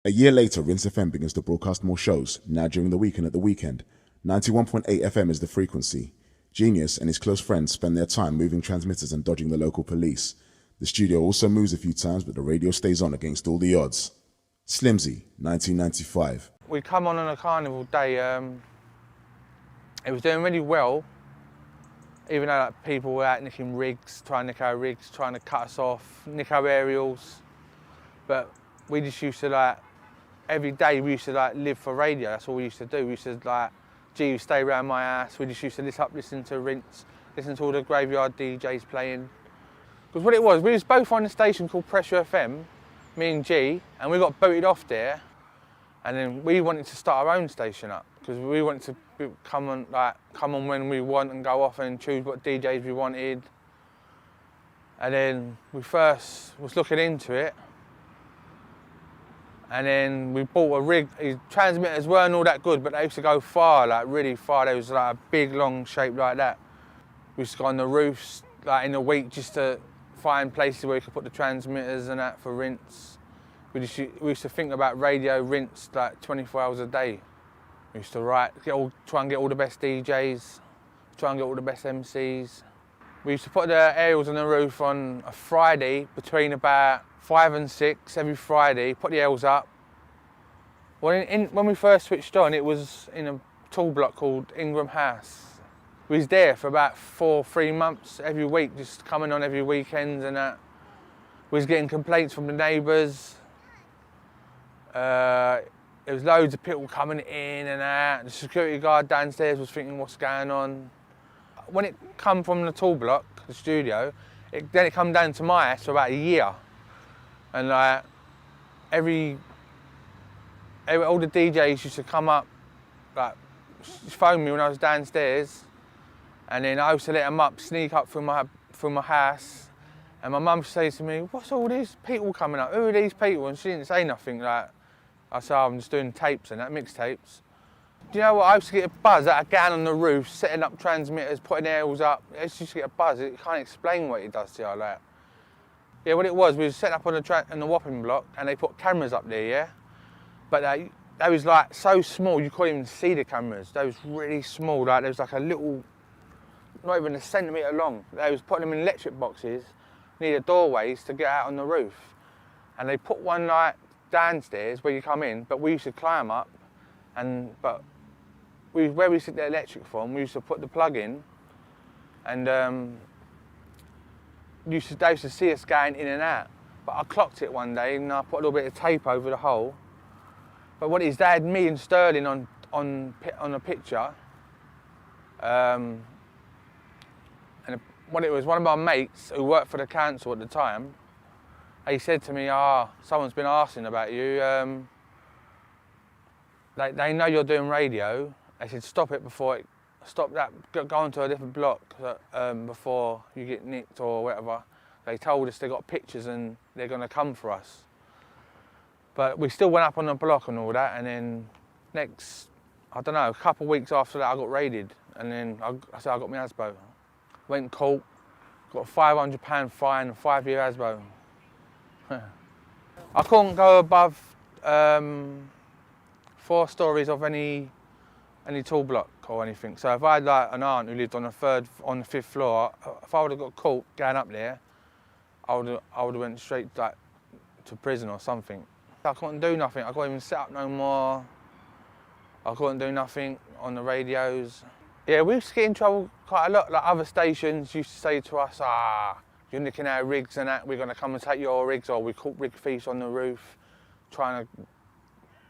A year later, Rinse FM begins to broadcast more shows, now during the week and at the weekend. 91.8 FM is the frequency. Genius and his close friends spend their time moving transmitters and dodging the local police. The studio also moves a few times, but the radio stays on against all the odds. Slimzee, 1995. We come on a carnival day. It was doing really well, even though people were out nicking rigs, trying to nick our rigs, trying to cut us off, nick our aerials. But we just used to every day we used to live for radio. That's all we used to do. We used to you stay around my house. We just used to listen to Rinse, listen to all the graveyard DJs playing. Because what it was, we was both on a station called Pressure FM, me and G, and we got booted off there. And then we wanted to start our own station up because we wanted to come on when we want and go off and choose what DJs we wanted. And then we first was looking into it. And then we bought a rig. His transmitters weren't all that good, but they used to go far, really far. There was a big, long shape like that. We used to go on the roofs, in the week, just to find places where we could put the transmitters and that for Rinse. We used to think about radio Rinse 24 hours a day. We used to try and get all the best DJs, try and get all the best MCs. We used to put the aerials on the roof on a Friday between about 5 and 6 every Friday, put the aerials up. Well, when we first switched on, it was in a tall block called Ingram House. We was there for about 3 months every week, just coming on every weekend and that. We was getting complaints from the neighbours. There was loads of people coming in and out. The security guard downstairs was thinking, what's going on? When it come from the tall block, the studio, then it come down to my house for about a year. And all the DJs used to come up, phone me when I was downstairs, and then I used to let them up, sneak up through my house, and my mum says to me, "What's all these people coming up? Who are these people?" And she didn't say nothing. I said, "I'm just doing tapes and that, mixtapes." Do you know what? I used to get a buzz out of getting on the roof, setting up transmitters, putting aerials up. I used to get a buzz. It can't explain what it does to you. Yeah, what it was, we was set up on the whopping block, and they put cameras up there, yeah? But they was so small, you couldn't even see the cameras. They was really small, there was a little, not even a centimetre long. They was putting them in electric boxes near the doorways to get out on the roof. And they put one downstairs where you come in, but we used to climb up, but where we sit the electric from, we used to put the plug in, and they used to see us going in and out. But I clocked it one day and I put a little bit of tape over the hole. But what it is, they had me and Sterling on a picture. And what it was, one of my mates who worked for the council at the time, he said to me, someone's been asking about you. They know you're doing radio. They said, stop that, go on to a different block before you get nicked or whatever. They told us they got pictures and they're going to come for us. But we still went up on the block and all that, and then a couple of weeks after that I got raided, and then I got my ASBO. Went court, got a £500 fine and 5-year ASBO. I couldn't go above 4 stories of any tall block or anything. So if I had an aunt who lived on the 5th floor, if I would have got caught going up there, I would have went straight to prison or something. I couldn't do nothing. I couldn't even set up no more. I couldn't do nothing on the radios. Yeah, we used to get in trouble quite a lot. Other stations used to say to us, you're nicking our rigs and that, we're going to come and take your rigs, or we caught rig thieves on the roof, trying to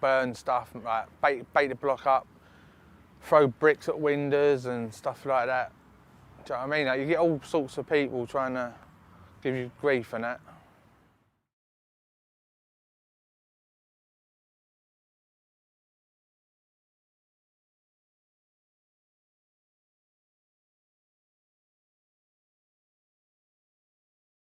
burn stuff, bait the block up, throw bricks at windows and stuff like that. Do you know what I mean? You get all sorts of people trying to give you grief and that.